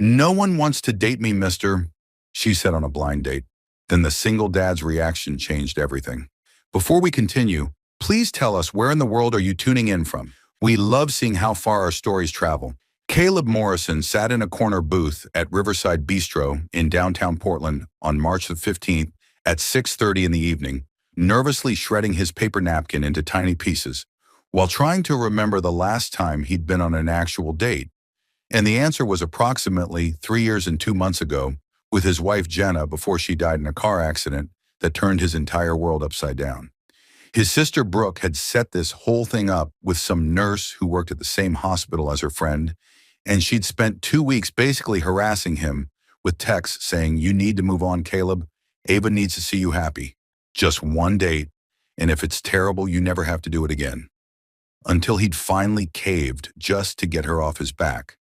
"No one wants to date me, mister," she said on a blind date. Then the single dad's reaction changed everything. Before we continue, please tell us, where in the world are you tuning in from? We love seeing how far our stories travel. Caleb Morrison sat in a corner booth at Riverside Bistro in downtown Portland on March the 15th at 6:30 in the evening, nervously shredding his paper napkin into tiny pieces, while trying to remember the last time he'd been on an actual date. And the answer was approximately 3 years and 2 months ago, with his wife Jenna, before she died in a car accident that turned his entire world upside down. His sister Brooke had set this whole thing up with some nurse who worked at the same hospital as her friend, and she'd spent 2 weeks basically harassing him with texts saying, "You need to move on, Caleb. Ava needs to see you happy. Just one date, and if it's terrible, you never have to do it again." Until he'd finally caved just to get her off his back.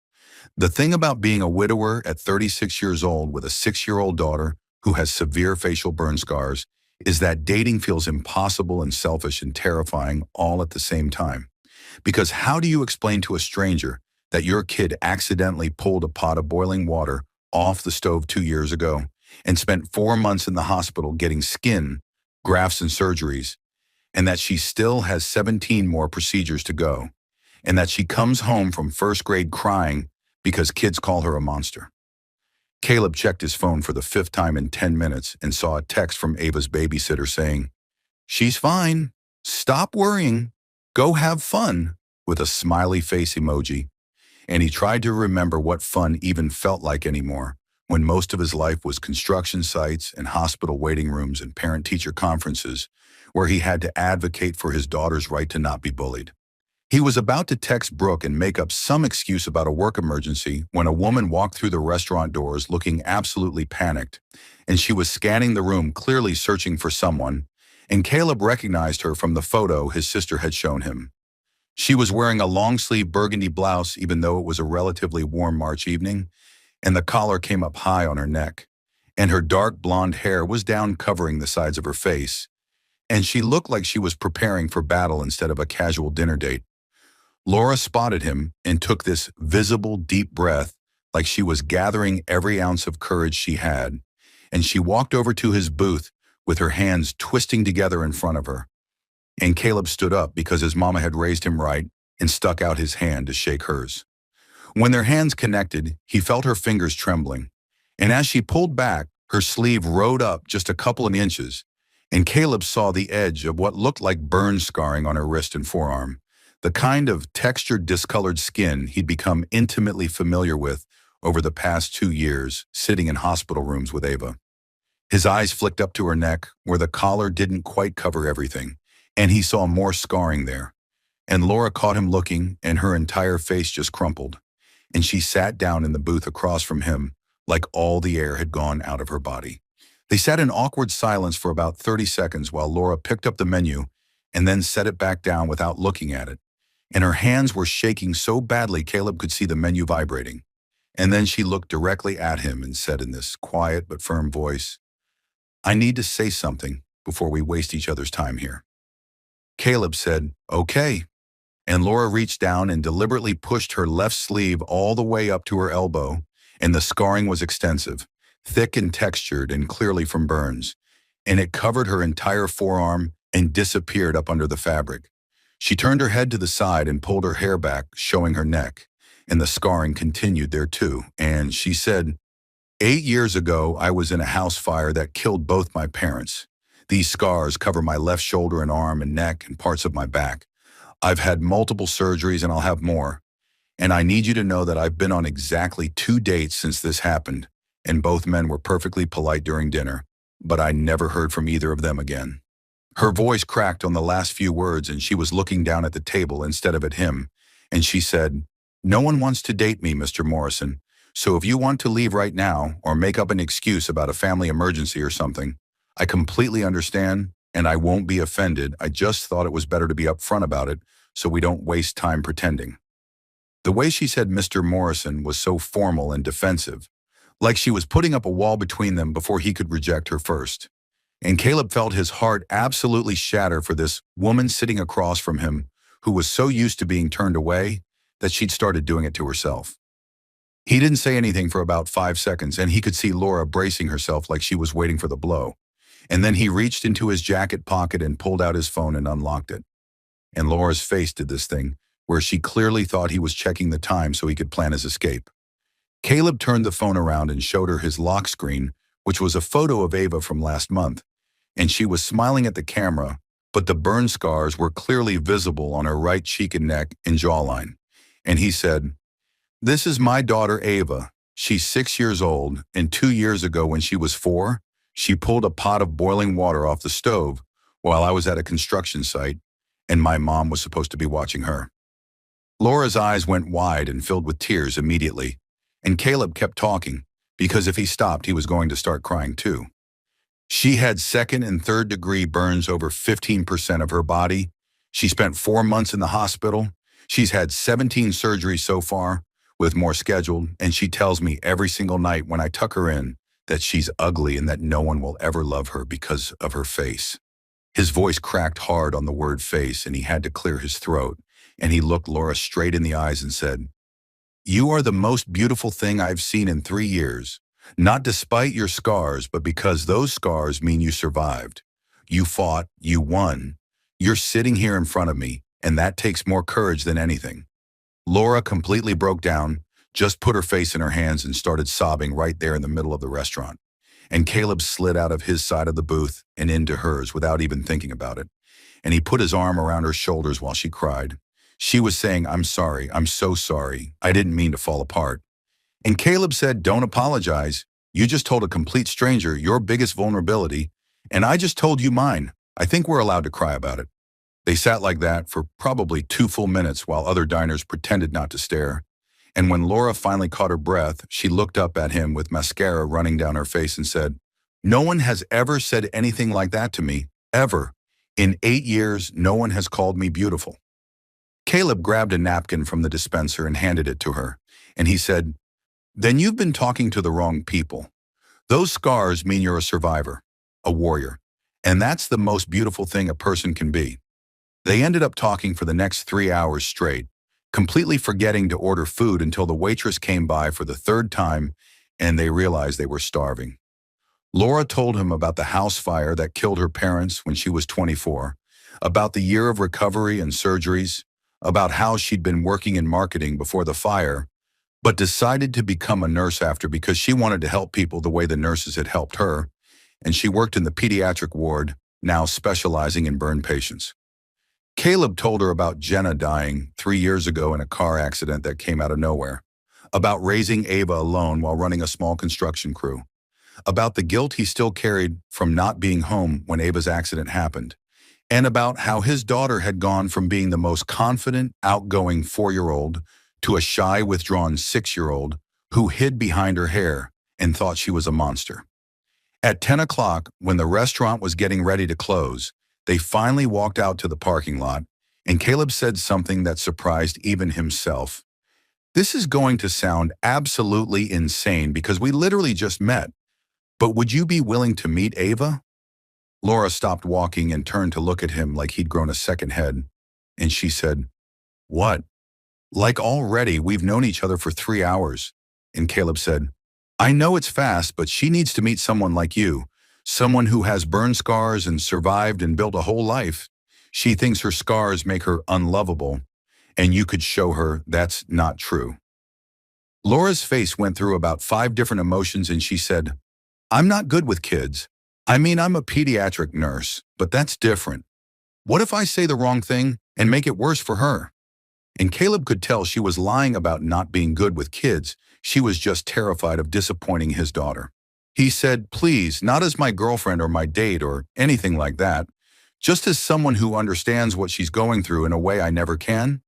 The thing about being a widower at 36 years old with a 6-year-old daughter who has severe facial burn scars is that dating feels impossible and selfish and terrifying all at the same time. Because how do you explain to a stranger that your kid accidentally pulled a pot of boiling water off the stove 2 years ago and spent 4 months in the hospital getting skin, grafts, and surgeries, and that she still has 17 more procedures to go, and that she comes home from first grade crying because kids call her a monster? Caleb checked his phone for the 5th time in 10 minutes and saw a text from Ava's babysitter saying, "She's fine. Stop worrying. Go have fun," with a smiley face emoji. And he tried to remember what fun even felt like anymore, when most of his life was construction sites and hospital waiting rooms and parent-teacher conferences where he had to advocate for his daughter's right to not be bullied. He was about to text Brooke and make up some excuse about a work emergency when a woman walked through the restaurant doors looking absolutely panicked, and she was scanning the room, clearly searching for someone, and Caleb recognized her from the photo his sister had shown him. She was wearing a long-sleeve burgundy blouse, even though it was a relatively warm March evening, and the collar came up high on her neck, and her dark blonde hair was down covering the sides of her face, and she looked like she was preparing for battle instead of a casual dinner date. Laura spotted him and took this visible deep breath like she was gathering every ounce of courage she had, and she walked over to his booth with her hands twisting together in front of her. And Caleb stood up because his mama had raised him right and stuck out his hand to shake hers. When their hands connected, he felt her fingers trembling, and as she pulled back, her sleeve rode up just a couple of inches, and Caleb saw the edge of what looked like burn scarring on her wrist and forearm. The kind of textured, discolored skin he'd become intimately familiar with over the past 2 years, sitting in hospital rooms with Ava. His eyes flicked up to her neck, where the collar didn't quite cover everything, and he saw more scarring there. And Laura caught him looking, and her entire face just crumpled, and she sat down in the booth across from him, like all the air had gone out of her body. They sat in awkward silence for about 30 seconds while Laura picked up the menu and then set it back down without looking at it. And her hands were shaking so badly Caleb could see the menu vibrating. And then she looked directly at him and said in this quiet but firm voice, "I need to say something before we waste each other's time here." Caleb said, "Okay." And Laura reached down and deliberately pushed her left sleeve all the way up to her elbow, and the scarring was extensive, thick and textured and clearly from burns, and it covered her entire forearm and disappeared up under the fabric. She turned her head to the side and pulled her hair back, showing her neck, and the scarring continued there too, and she said, 8 years ago, I was in a house fire that killed both my parents. These scars cover my left shoulder and arm and neck and parts of my back. I've had multiple surgeries and I'll have more. And I need you to know that I've been on exactly 2 dates since this happened, and both men were perfectly polite during dinner, but I never heard from either of them again." Her voice cracked on the last few words, and she was looking down at the table instead of at him, and she said, "No one wants to date me, Mr. Morrison, so if you want to leave right now or make up an excuse about a family emergency or something, I completely understand, and I won't be offended. I just thought it was better to be upfront about it so we don't waste time pretending." The way she said Mr. Morrison was so formal and defensive, like she was putting up a wall between them before he could reject her first. And Caleb felt his heart absolutely shatter for this woman sitting across from him who was so used to being turned away that she'd started doing it to herself. He didn't say anything for about 5 seconds, and he could see Laura bracing herself like she was waiting for the blow. And then he reached into his jacket pocket and pulled out his phone and unlocked it. And Laura's face did this thing, where she clearly thought he was checking the time so he could plan his escape. Caleb turned the phone around and showed her his lock screen, which was a photo of Ava from last month, and she was smiling at the camera, but the burn scars were clearly visible on her right cheek and neck and jawline. And he said, "This is my daughter Ava. She's 6 years old, and 2 years ago when she was 4, she pulled a pot of boiling water off the stove while I was at a construction site, and my mom was supposed to be watching her." Laura's eyes went wide and filled with tears immediately, and Caleb kept talking, because if he stopped, he was going to start crying too. She had second and third degree burns over 15% of her body. She spent 4 months in the hospital. She's had 17 surgeries so far, with more scheduled, and she tells me every single night when I tuck her in that she's ugly and that no one will ever love her because of her face. His voice cracked hard on the word face, and he had to clear his throat, and he looked Laura straight in the eyes and said, "You are the most beautiful thing I've seen in 3 years, not despite your scars, but because those scars mean you survived. You fought, you won. You're sitting here in front of me, and that takes more courage than anything." Laura completely broke down, just put her face in her hands and started sobbing right there in the middle of the restaurant. And Caleb slid out of his side of the booth and into hers without even thinking about it. And he put his arm around her shoulders while she cried. She was saying, "I'm sorry, I'm so sorry. I didn't mean to fall apart." And Caleb said, "Don't apologize. You just told a complete stranger your biggest vulnerability, and I just told you mine. I think we're allowed to cry about it." They sat like that for probably 2 full minutes while other diners pretended not to stare. And when Laura finally caught her breath, she looked up at him with mascara running down her face and said, "No one has ever said anything like that to me, ever. In 8 years, no one has called me beautiful." Caleb grabbed a napkin from the dispenser and handed it to her, and he said, "Then you've been talking to the wrong people. Those scars mean you're a survivor, a warrior, and that's the most beautiful thing a person can be." They ended up talking for the next 3 hours straight, completely forgetting to order food until the waitress came by for the 3rd time and they realized they were starving. Laura told him about the house fire that killed her parents when she was 24, about the year of recovery and surgeries, about how she'd been working in marketing before the fire, but decided to become a nurse after because she wanted to help people the way the nurses had helped her, and she worked in the pediatric ward, now specializing in burn patients. Caleb told her about Jenna dying 3 years ago in a car accident that came out of nowhere, about raising Ava alone while running a small construction crew, about the guilt he still carried from not being home when Ava's accident happened, and about how his daughter had gone from being the most confident, outgoing 4-year-old to a shy, withdrawn 6-year-old who hid behind her hair and thought she was a monster. At 10 o'clock, when the restaurant was getting ready to close, they finally walked out to the parking lot, and Caleb said something that surprised even himself. "This is going to sound absolutely insane because we literally just met, but would you be willing to meet Ava?" Laura stopped walking and turned to look at him like he'd grown a second head, and she said, "What? Like already we've known each other for 3 hours." And Caleb said, "I know it's fast, but she needs to meet someone like you. Someone who has burn scars and survived and built a whole life. She thinks her scars make her unlovable, and you could show her that's not true." Laura's face went through about 5 different emotions and she said, "I'm not good with kids. I mean, I'm a pediatric nurse, but that's different. What if I say the wrong thing and make it worse for her?" And Caleb could tell she was lying about not being good with kids. She was just terrified of disappointing his daughter. He said, "Please, not as my girlfriend or my date or anything like that. Just as someone who understands what she's going through in a way I never can.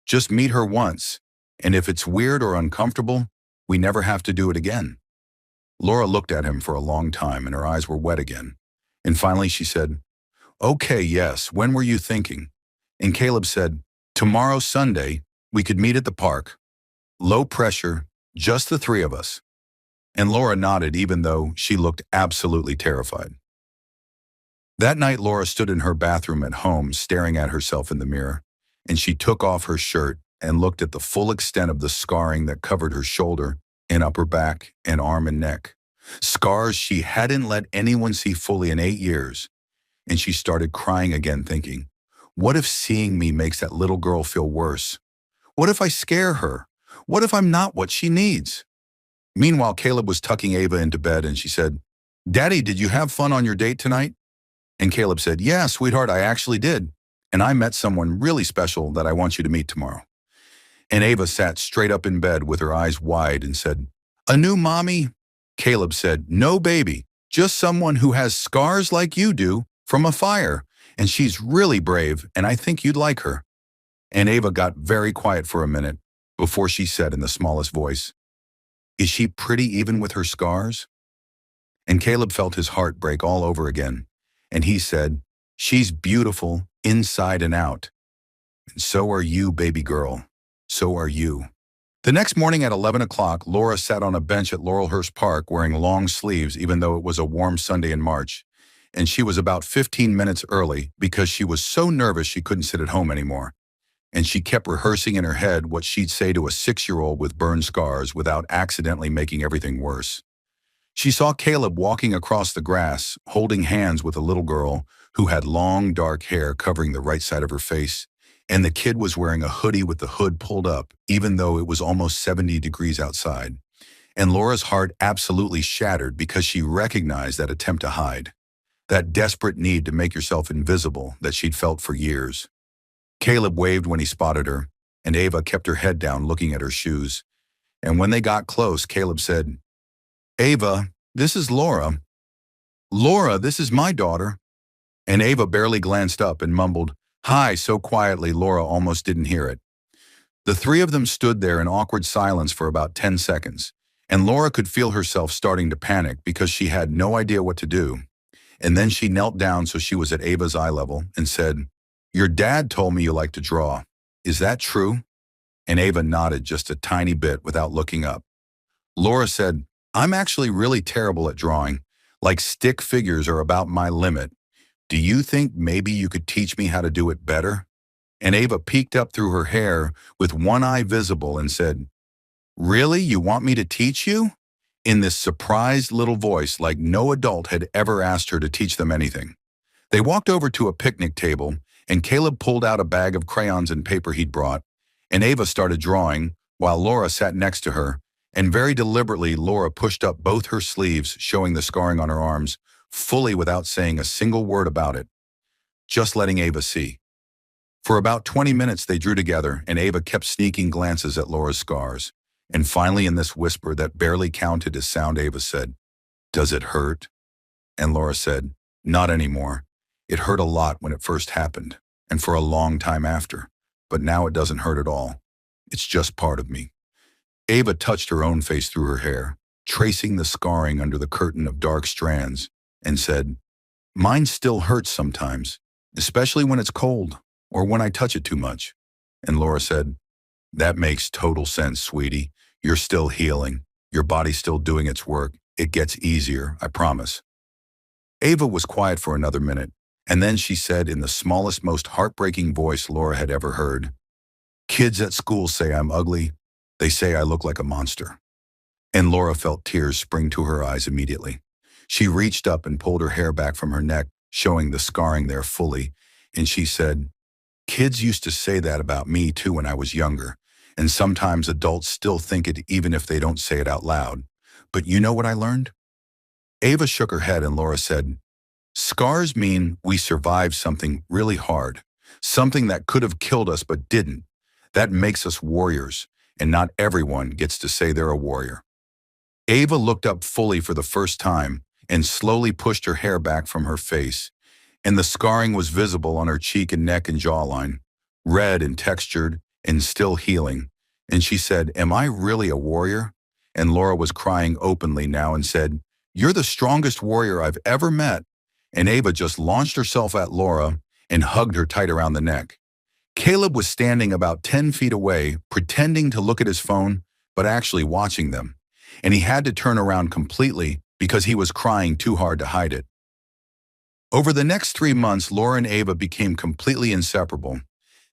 Just meet her once, and if it's weird or uncomfortable, we never have to do it again." Laura looked at him for a long time and her eyes were wet again. And finally she said, "Okay, yes, when were you thinking?" And Caleb said, "Tomorrow, Sunday, we could meet at the park. Low pressure, just the 3 of us." And Laura nodded even though she looked absolutely terrified. That night, Laura stood in her bathroom at home staring at herself in the mirror, and she took off her shirt and looked at the full extent of the scarring that covered her shoulder in upper back and arm and neck. Scars she hadn't let anyone see fully in 8 years. And she started crying again, thinking, what if seeing me makes that little girl feel worse? What if I scare her? What if I'm not what she needs? Meanwhile, Caleb was tucking Ava into bed and she said, Daddy, did you have fun on your date tonight? And Caleb said, yeah, sweetheart, I actually did. And I met someone really special that I want you to meet tomorrow. And Ava sat straight up in bed with her eyes wide and said, a new mommy? Caleb said, no, baby, just someone who has scars like you do from a fire. And she's really brave, and I think you'd like her. And Ava got very quiet for a minute before she said in the smallest voice, is she pretty even with her scars? And Caleb felt his heart break all over again. And he said, she's beautiful inside and out. And so are you, baby girl. So are you. The next morning at 11 o'clock, Laura sat on a bench at Laurelhurst Park wearing long sleeves even though it was a warm Sunday in March. And she was about 15 minutes early because she was so nervous she couldn't sit at home anymore. And she kept rehearsing in her head what she'd say to a 6-year-old with burned scars without accidentally making everything worse. She saw Caleb walking across the grass, holding hands with a little girl who had long, dark hair covering the right side of her face, and the kid was wearing a hoodie with the hood pulled up, even though it was almost 70 degrees outside. And Laura's heart absolutely shattered because she recognized that attempt to hide, that desperate need to make yourself invisible that she'd felt for years. Caleb waved when he spotted her, and Ava kept her head down looking at her shoes. And when they got close, Caleb said, Ava, this is Laura. Laura, this is my daughter. And Ava barely glanced up and mumbled, hi, so quietly Laura almost didn't hear it. The three of them stood there in awkward silence for about 10 seconds, and Laura could feel herself starting to panic because she had no idea what to do. And then she knelt down so she was at Ava's eye level and said, your dad told me you like to draw. Is that true? And Ava nodded just a tiny bit without looking up. Laura said, I'm actually really terrible at drawing. Like stick figures are about my limit. Do you think maybe you could teach me how to do it better? And Ava peeked up through her hair with one eye visible and said, really, you want me to teach you? In this surprised little voice like no adult had ever asked her to teach them anything. They walked over to a picnic table, and Caleb pulled out a bag of crayons and paper he'd brought, and Ava started drawing while Laura sat next to her, and very deliberately Laura pushed up both her sleeves, showing the scarring on her arms, fully without saying a single word about it, just letting Ava see. For about 20 minutes they drew together, and Ava kept sneaking glances at Laura's scars. And finally, in this whisper that barely counted as sound, Ava said, does it hurt? And Laura said, not anymore. It hurt a lot when it first happened, and for a long time after, but now it doesn't hurt at all. It's just part of me. Ava touched her own face through her hair, tracing the scarring under the curtain of dark strands, and said, mine still hurts sometimes, especially when it's cold or when I touch it too much. And Laura said, that makes total sense, sweetie. You're still healing. Your body's still doing its work. It gets easier, I promise. Ava was quiet for another minute, and then she said in the smallest, most heartbreaking voice Laura had ever heard, kids at school say I'm ugly. They say I look like a monster. And Laura felt tears spring to her eyes immediately. She reached up and pulled her hair back from her neck, showing the scarring there fully, and she said, kids used to say that about me too when I was younger, and sometimes adults still think it even if they don't say it out loud. But you know what I learned? Ava shook her head and Laura said, scars mean we survived something really hard, something that could have killed us but didn't. That makes us warriors, and not everyone gets to say they're a warrior. Ava looked up fully for the first time and slowly pushed her hair back from her face, and the scarring was visible on her cheek and neck and jawline, red and textured and still healing. And she said, am I really a warrior? And Laura was crying openly now and said, you're the strongest warrior I've ever met. And Ava just launched herself at Laura and hugged her tight around the neck. Caleb was standing about 10 feet away, pretending to look at his phone, but actually watching them. And he had to turn around completely because he was crying too hard to hide it. Over the next 3 months, Laura and Ava became completely inseparable.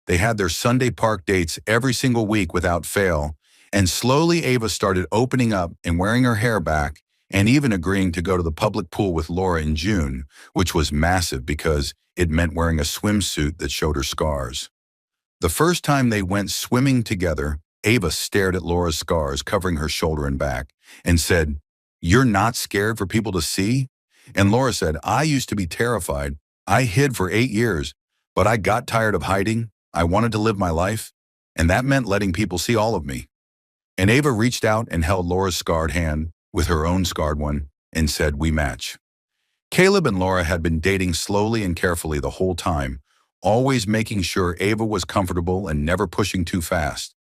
They had their Sunday park dates every single week without fail, And slowly Ava started opening up and wearing her hair back and even agreeing to go to the public pool with Laura in June, which was massive because it meant wearing a swimsuit that showed her scars. The first time they went swimming together, Ava stared at Laura's scars covering her shoulder and back and said, "You're not scared for people to see?" And Laura said, "I used to be terrified. I hid for 8 years, but I got tired of hiding. I wanted to live my life, and that meant letting people see all of me." And Ava reached out and held Laura's scarred hand with her own scarred one and said, "We match." Caleb and Laura had been dating slowly and carefully the whole time, always making sure Ava was comfortable and never pushing too fast.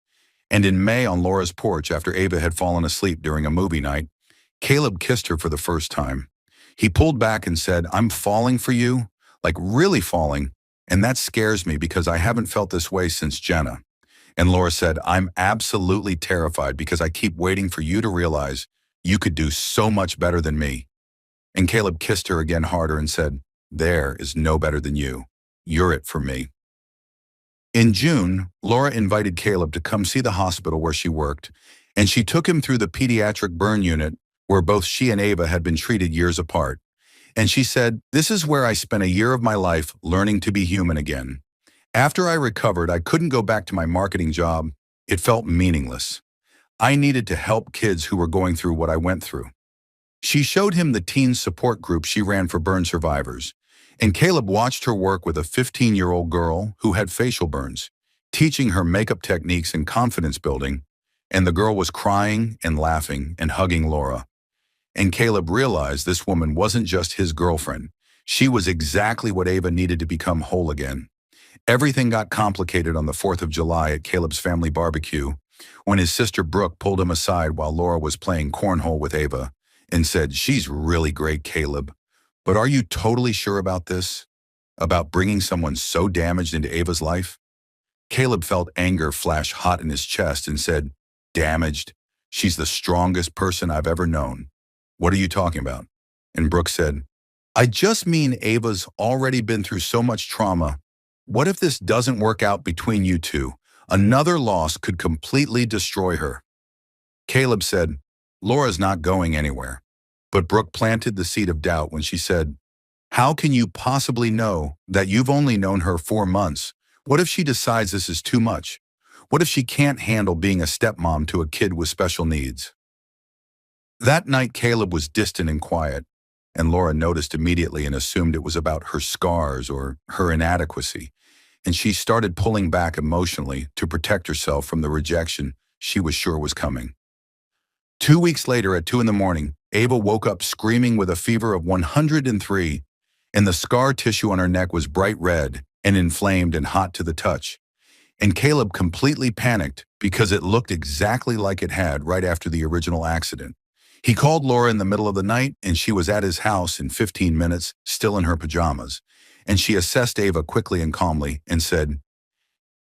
And in May on Laura's porch after Ava had fallen asleep during a movie night, Caleb kissed her for the first time. He pulled back and said, "I'm falling for you, like really falling, and that scares me because I haven't felt this way since Jenna." And Laura said, "I'm absolutely terrified because I keep waiting for you to realize you could do so much better than me." And Caleb kissed her again harder and said, "There is no better than you. You're it for me." In June, Laura invited Caleb to come see the hospital where she worked, and she took him through the pediatric burn unit where both she and Ava had been treated years apart. And she said, "This is where I spent a year of my life learning to be human again. After I recovered, I couldn't go back to my marketing job. It felt meaningless. I needed to help kids who were going through what I went through." She showed him the teen support group she ran for burn survivors, and Caleb watched her work with a 15-year-old girl who had facial burns, teaching her makeup techniques and confidence building, and the girl was crying and laughing and hugging Laura. And Caleb realized this woman wasn't just his girlfriend. She was exactly what Ava needed to become whole again. Everything got complicated on the 4th of July at Caleb's family barbecue when his sister Brooke pulled him aside while Laura was playing cornhole with Ava and said, "She's really great, Caleb. But are you totally sure about this? About bringing someone so damaged into Ava's life?" Caleb felt anger flash hot in his chest and said, "Damaged? She's the strongest person I've ever known. What are you talking about?" And Brooke said, "I just mean Ava's already been through so much trauma. What if this doesn't work out between you two? Another loss could completely destroy her." Caleb said, "Laura's not going anywhere." But Brooke planted the seed of doubt when she said, "How can you possibly know that you've only known her 4 months? What if she decides this is too much? What if she can't handle being a stepmom to a kid with special needs?" That night, Caleb was distant and quiet, and Laura noticed immediately and assumed it was about her scars or her inadequacy, and she started pulling back emotionally to protect herself from the rejection she was sure was coming. 2 weeks later at 2 in the morning, Ava woke up screaming with a fever of 103, and the scar tissue on her neck was bright red and inflamed and hot to the touch. And Caleb completely panicked because it looked exactly like it had right after the original accident. He called Laura in the middle of the night, and she was at his house in 15 minutes, still in her pajamas. And she assessed Ava quickly and calmly and said,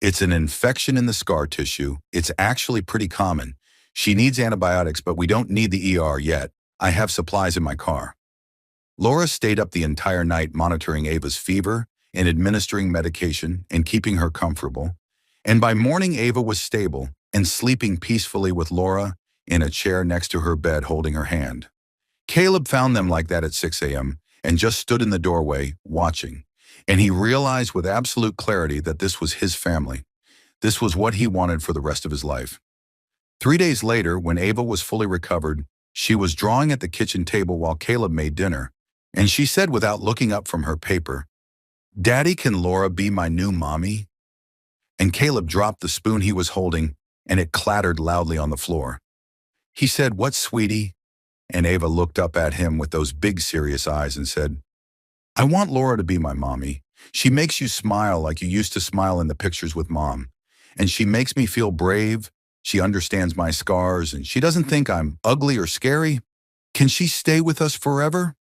"It's an infection in the scar tissue. It's actually pretty common. She needs antibiotics, but we don't need the ER yet. I have supplies in my car." Laura stayed up the entire night monitoring Ava's fever and administering medication and keeping her comfortable. And by morning, Ava was stable and sleeping peacefully with Laura in a chair next to her bed holding her hand. Caleb found them like that at 6 a.m. and just stood in the doorway, watching. And he realized with absolute clarity that this was his family. This was what he wanted for the rest of his life. 3 days later, when Ava was fully recovered, she was drawing at the kitchen table while Caleb made dinner, and she said without looking up from her paper, "Daddy, can Laura be my new mommy?" And Caleb dropped the spoon he was holding, and it clattered loudly on the floor. He said, "What, sweetie?" And Ava looked up at him with those big serious eyes and said, "I want Laura to be my mommy. She makes you smile like you used to smile in the pictures with Mom. And she makes me feel brave. She understands my scars, and she doesn't think I'm ugly or scary. Can she stay with us forever?"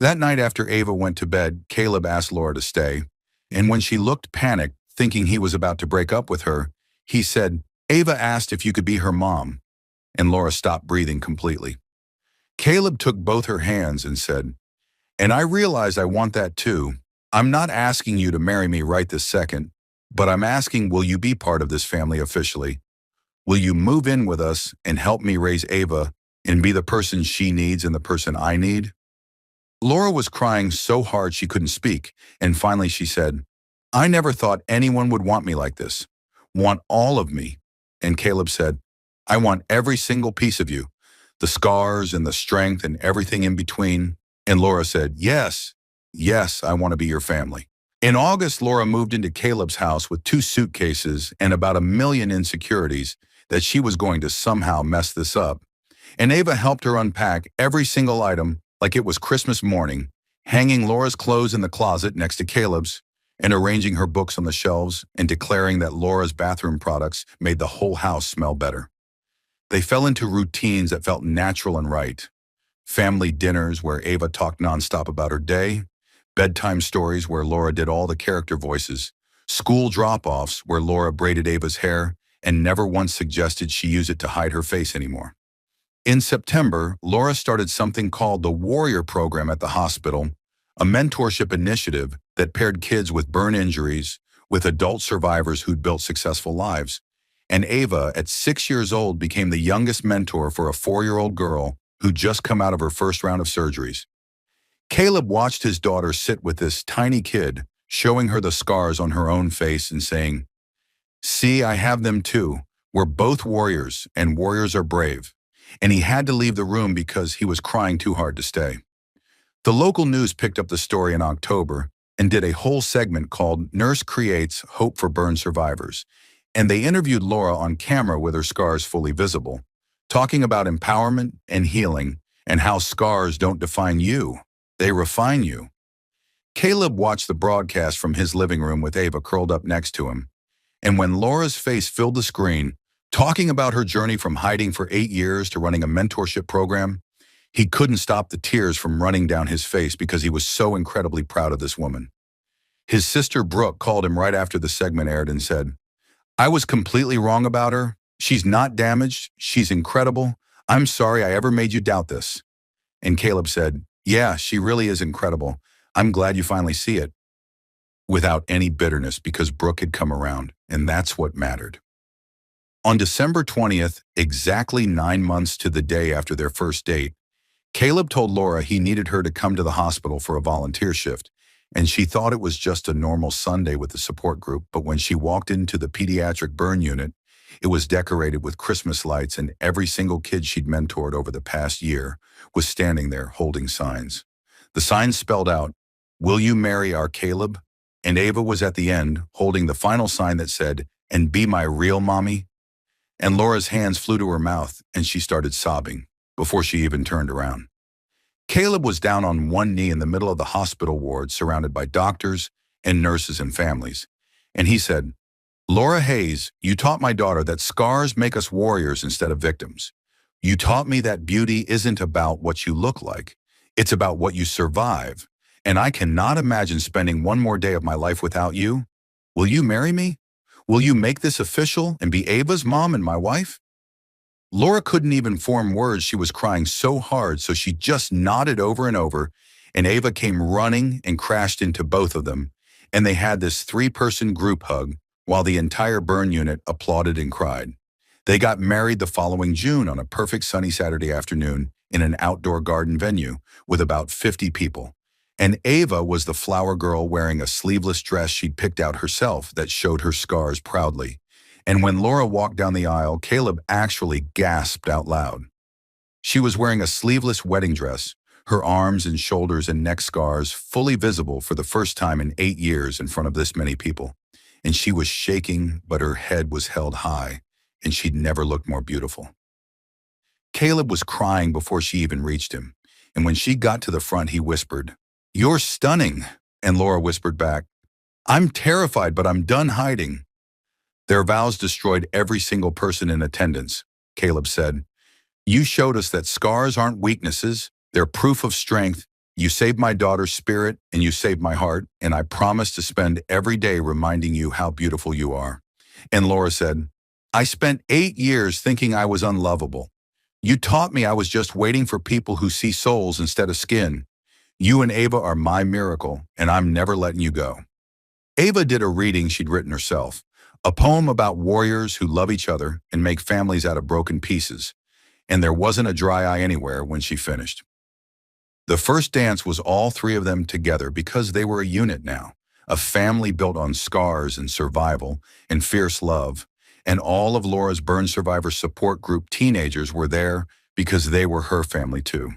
That night after Ava went to bed, Caleb asked Laura to stay. And when she looked panicked, thinking he was about to break up with her, he said, "Ava asked if you could be her mom." And Laura stopped breathing completely. Caleb took both her hands and said, "And I realize I want that too. I'm not asking you to marry me right this second, but I'm asking, will you be part of this family officially? Will you move in with us and help me raise Ava and be the person she needs and the person I need? Laura was crying so hard she couldn't speak, and finally she said, I never thought anyone would want me like this. Want all of me. And Caleb said, I want every single piece of you, the scars and the strength and everything in between. And Laura said, yes, yes, I want to be your family. In August, Laura moved into Caleb's house with 2 suitcases and about 1,000,000 insecurities that she was going to somehow mess this up. And Ava helped her unpack every single item like it was Christmas morning, hanging Laura's clothes in the closet next to Caleb's, and arranging her books on the shelves and declaring that Laura's bathroom products made the whole house smell better. They fell into routines that felt natural and right. Family dinners where Ava talked nonstop about her day, bedtime stories where Laura did all the character voices, school drop-offs where Laura braided Ava's hair and never once suggested she use it to hide her face anymore. In September, Laura started something called the Warrior Program at the hospital, a mentorship initiative that paired kids with burn injuries with adult survivors who'd built successful lives. And Ava, at 6 years old, became the youngest mentor for a 4-year-old girl who'd just come out of her first round of surgeries. Caleb watched his daughter sit with this tiny kid, showing her the scars on her own face and saying, see, I have them too. We're both warriors, and warriors are brave. And he had to leave the room because he was crying too hard to stay. The local news picked up the story in October and did a whole segment called Nurse Creates Hope for Burn Survivors, and they interviewed Laura on camera with her scars fully visible, talking about empowerment and healing and how scars don't define you, they refine you. Caleb watched the broadcast from his living room with Ava curled up next to him, and when Laura's face filled the screen, talking about her journey from hiding for 8 years to running a mentorship program, he couldn't stop the tears from running down his face because he was so incredibly proud of this woman. His sister Brooke called him right after the segment aired and said, I was completely wrong about her. She's not damaged. She's incredible. I'm sorry I ever made you doubt this. And Caleb said, yeah, she really is incredible. I'm glad you finally see it. Without any bitterness because Brooke had come around, and that's what mattered. On December 20th, exactly 9 months to the day after their first date, Caleb told Laura he needed her to come to the hospital for a volunteer shift, and she thought it was just a normal Sunday with the support group, but when she walked into the pediatric burn unit, it was decorated with Christmas lights, and every single kid she'd mentored over the past year was standing there holding signs. The signs spelled out, will you marry our Caleb? And Ava was at the end, holding the final sign that said, and be my real mommy? And Laura's hands flew to her mouth, and she started sobbing before she even turned around. Caleb was down on one knee in the middle of the hospital ward, surrounded by doctors and nurses and families. And he said, Laura Hayes, you taught my daughter that scars make us warriors instead of victims. You taught me that beauty isn't about what you look like. It's about what you survive. And I cannot imagine spending one more day of my life without you. Will you marry me? Will you make this official and be Ava's mom and my wife? Laura couldn't even form words. She was crying so hard, so she just nodded over and over, and Ava came running and crashed into both of them, and they had this 3-person group hug while the entire burn unit applauded and cried. They got married the following June on a perfect sunny Saturday afternoon in an outdoor garden venue with about 50 people. And Ava was the flower girl wearing a sleeveless dress she'd picked out herself that showed her scars proudly. And when Laura walked down the aisle, Caleb actually gasped out loud. She was wearing a sleeveless wedding dress, her arms and shoulders and neck scars fully visible for the first time in 8 years in front of this many people. And she was shaking, but her head was held high, and she'd never looked more beautiful. Caleb was crying before she even reached him, and when she got to the front, he whispered, "You're stunning," and Laura whispered back, "I'm terrified, but I'm done hiding." Their vows destroyed every single person in attendance. Caleb said, "You showed us that scars aren't weaknesses, they're proof of strength. You saved my daughter's spirit and you saved my heart, and I promise to spend every day reminding you how beautiful you are." And Laura said, "I spent 8 years thinking I was unlovable. You taught me I was just waiting for people who see souls instead of skin. You and Ava are my miracle, and I'm never letting you go." Ava did a reading she'd written herself, A poem about warriors who love each other and make families out of broken pieces. And there wasn't a dry eye anywhere when she finished. The first dance was all three of them together because they were a unit now, a family built on scars and survival and fierce love. And all of Laura's burn survivor support group teenagers were there because they were her family too.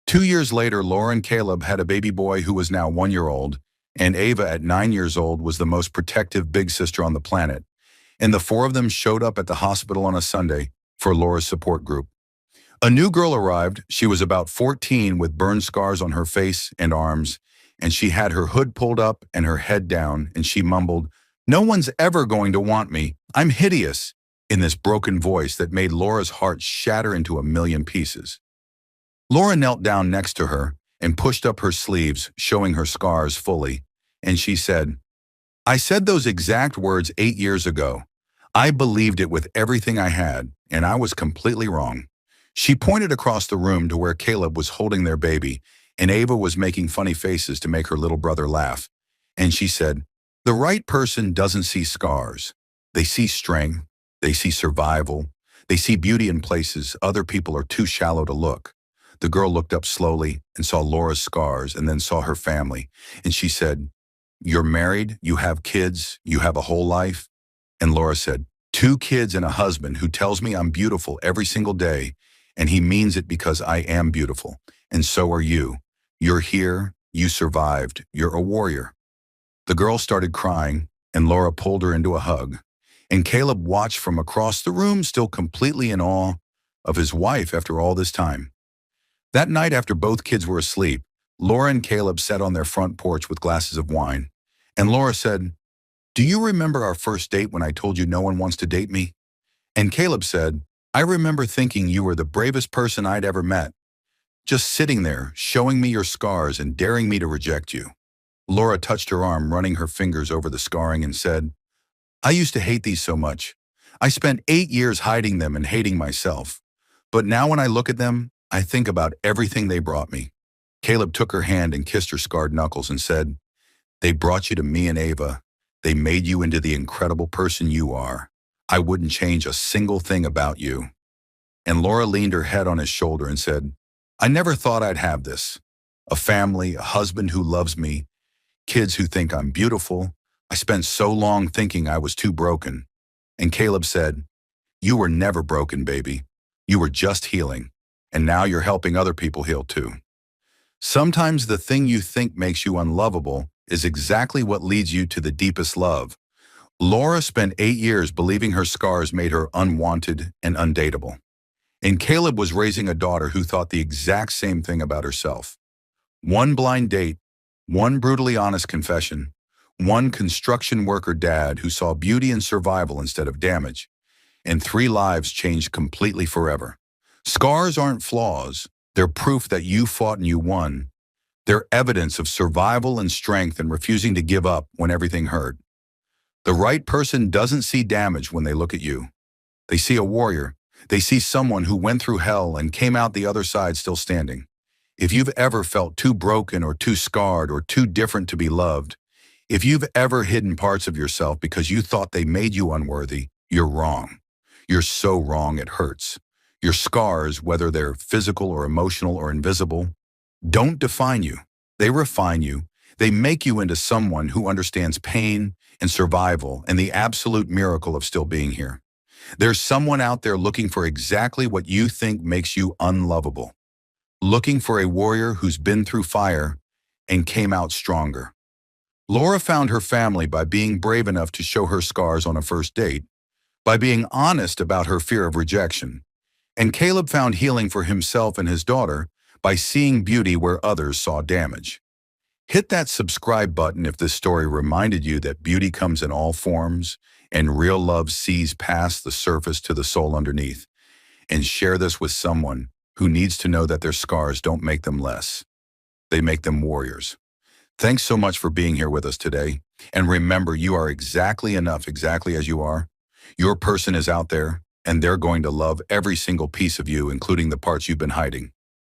2 years later, Laura and Caleb had a baby boy who was now 1 year old, and Ava at 9 years old was the most protective big sister on the planet. And the four of them showed up at the hospital on a Sunday for Laura's support group. A new girl arrived. She was about 14 with burn scars on her face and arms, and she had her hood pulled up and her head down, and she mumbled, "No one's ever going to want me. I'm hideous," in this broken voice that made Laura's heart shatter into a million pieces. Laura knelt down next to her and pushed up her sleeves, showing her scars fully, and she said, "I said those exact words 8 years ago. I believed it with everything I had, and I was completely wrong." She pointed across the room to where Caleb was holding their baby, and Ava was making funny faces to make her little brother laugh. And she said, "The right person doesn't see scars. They see strength, they see survival, they see beauty in places other people are too shallow to look." The girl looked up slowly and saw Laura's scars and then saw her family, and she said, "You're married, you have kids, you have a whole life?" And Laura said, "2 kids and a husband who tells me I'm beautiful every single day, and he means it because I am beautiful, and so are you. You're here, you survived, you're a warrior." The girl started crying, and Laura pulled her into a hug, and Caleb watched from across the room, still completely in awe of his wife after all this time. That night, after both kids were asleep, Laura and Caleb sat on their front porch with glasses of wine, and Laura said, "Do you remember our first date when I told you no one wants to date me?" And Caleb said, "I remember thinking you were the bravest person I'd ever met, just sitting there, showing me your scars and daring me to reject you." Laura touched her arm, running her fingers over the scarring, and said, "I used to hate these so much. I spent 8 years hiding them and hating myself. But now when I look at them, I think about everything they brought me." Caleb took her hand and kissed her scarred knuckles and said, "They brought you to me and Ava. They made you into the incredible person you are. I wouldn't change a single thing about you." And Laura leaned her head on his shoulder and said, "I never thought I'd have this. A family, a husband who loves me, kids who think I'm beautiful. I spent so long thinking I was too broken." And Caleb said, "You were never broken, baby. You were just healing. And now you're helping other people heal too." Sometimes the thing you think makes you unlovable is exactly what leads you to the deepest love. Laura spent 8 years believing her scars made her unwanted and undateable. And Caleb was raising a daughter who thought the exact same thing about herself. One blind date, one brutally honest confession, one construction worker dad who saw beauty in survival instead of damage, and 3 lives changed completely forever. Scars aren't flaws. They're proof that you fought and you won. They're evidence of survival and strength and refusing to give up when everything hurt. The right person doesn't see damage when they look at you. They see a warrior. They see someone who went through hell and came out the other side still standing. If you've ever felt too broken or too scarred or too different to be loved, if you've ever hidden parts of yourself because you thought they made you unworthy, you're wrong. You're so wrong it hurts. Your scars, whether they're physical or emotional or invisible, don't define you. They refine you. They make you into someone who understands pain and survival and the absolute miracle of still being here. There's someone out there looking for exactly what you think makes you unlovable. Looking for a warrior who's been through fire and came out stronger. Laura found her family by being brave enough to show her scars on a first date, by being honest about her fear of rejection. And Caleb found healing for himself and his daughter by seeing beauty where others saw damage. Hit that subscribe button if this story reminded you that beauty comes in all forms and real love sees past the surface to the soul underneath. And share this with someone who needs to know that their scars don't make them less. They make them warriors. Thanks so much for being here with us today. And remember, you are exactly enough, exactly as you are. Your person is out there, and they're going to love every single piece of you, including the parts you've been hiding.